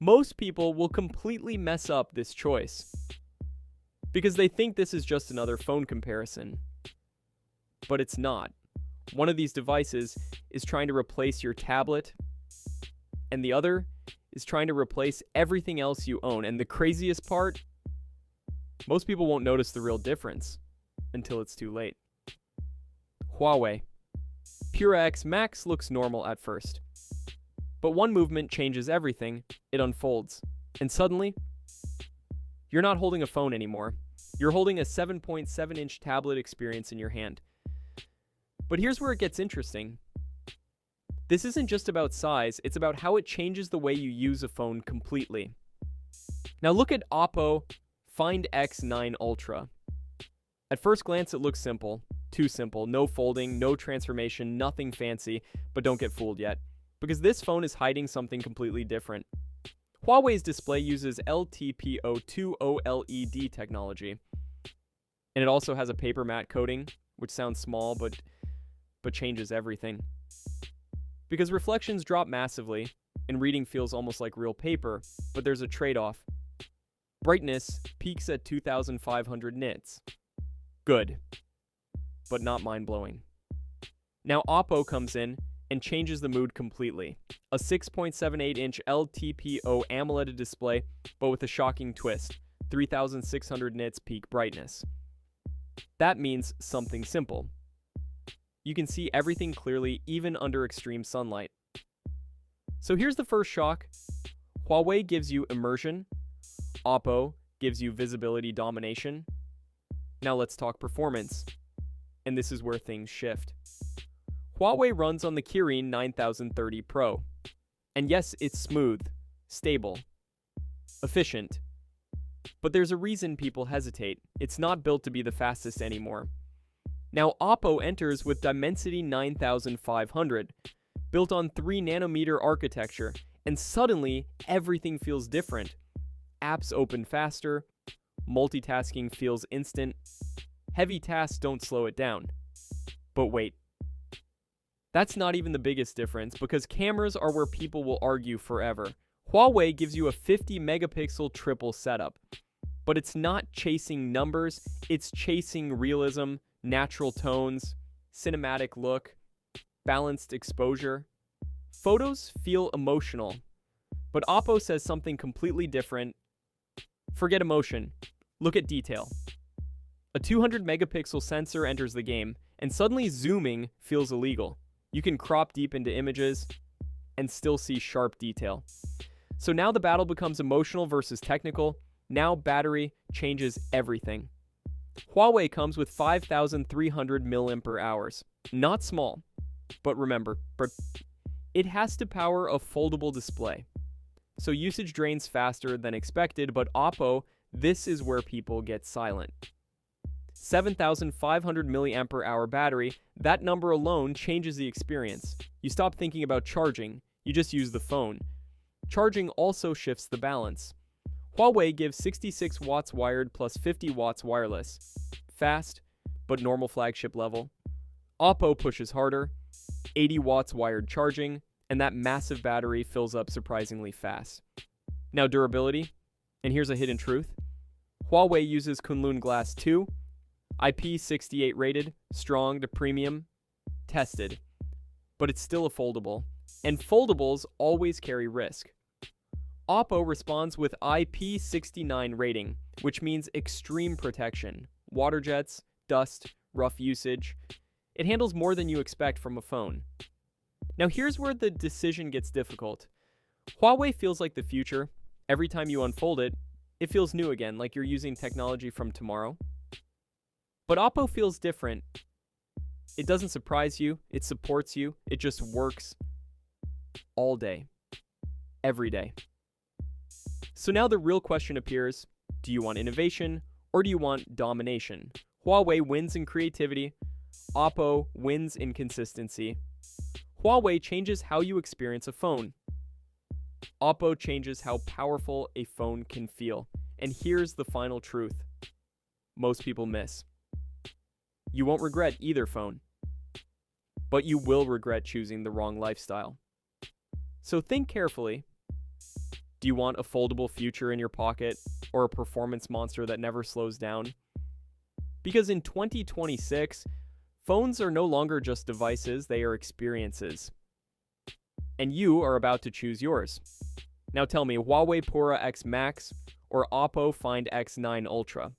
Most people will completely mess up this choice because they think this is just another phone comparison. But it's not. One of these devices is trying to replace your tablet, and the other is trying to replace everything else you own. And the craziest part, most people won't notice the real difference until it's too late. Huawei Pura X Max looks normal at first. But one movement changes everything, it unfolds. And suddenly, you're not holding a phone anymore. You're holding a 7.7-inch tablet experience in your hand. But here's where it gets interesting. This isn't just about size, it's about how it changes the way you use a phone completely. Now look at OPPO Find X9 Ultra. At first glance, it looks simple. Too simple. No folding, no transformation, nothing fancy. But don't get fooled yet, because this phone is hiding something completely different. Huawei's display uses LTPO2 OLED technology. And it also has a paper matte coating, which sounds small, but changes everything. Because reflections drop massively, and reading feels almost like real paper, but there's a trade-off. Brightness peaks at 2,500 nits. Good, but not mind-blowing. Now OPPO comes in and changes the mood completely. A 6.78-inch LTPO AMOLED display, but with a shocking twist. 3,600 nits peak brightness. That means something simple. You can see everything clearly, even under extreme sunlight. So here's the first shock. Huawei gives you immersion. OPPO gives you visibility domination. Now let's talk performance. And this is where things shift. Huawei runs on the Kirin 9030 Pro. And yes, it's smooth, stable, efficient. But there's a reason people hesitate. It's not built to be the fastest anymore. Now OPPO enters with Dimensity 9500, built on 3nm architecture, and suddenly everything feels different. Apps open faster, multitasking feels instant, heavy tasks don't slow it down. But wait, that's not even the biggest difference, because cameras are where people will argue forever. Huawei gives you a 50 megapixel triple setup, but it's not chasing numbers, it's chasing realism, natural tones, cinematic look, balanced exposure. Photos feel emotional, but OPPO says something completely different. Forget emotion, look at detail. A 200 megapixel sensor enters the game, and suddenly zooming feels illegal. You can crop deep into images and still see sharp detail. So now the battle becomes emotional versus technical. Now battery changes everything. Huawei comes with 5,300 mAh. Not small, but remember, it has to power a foldable display. So usage drains faster than expected, but OPPO, this is where people get silent. 7,500 mAh battery, that number alone changes the experience. You stop thinking about charging, you just use the phone. Charging also shifts the balance. Huawei gives 66 watts wired plus 50 watts wireless. Fast, but normal flagship level. OPPO pushes harder, 80 watts wired charging, and that massive battery fills up surprisingly fast. Now durability, and here's a hidden truth. Huawei uses Kunlun Glass 2, IP68 rated, strong to premium, tested. But it's still a foldable, and foldables always carry risk. OPPO responds with IP69 rating, which means extreme protection. Water jets, dust, rough usage. It handles more than you expect from a phone. Now here's where the decision gets difficult. Huawei feels like the future. Every time you unfold it, it feels new again, like you're using technology from tomorrow. But OPPO feels different. It doesn't surprise you, it supports you, it just works all day, every day. So now the real question appears, do you want innovation or do you want domination? Huawei wins in creativity, OPPO wins in consistency. Huawei changes how you experience a phone. OPPO changes how powerful a phone can feel. And here's the final truth most people miss. You won't regret either phone, but you will regret choosing the wrong lifestyle. So think carefully. Do you want a foldable future in your pocket or a performance monster that never slows down? Because in 2026, phones are no longer just devices, they are experiences. And you are about to choose yours. Now tell me, Huawei Pura X Max or OPPO Find X9 Ultra?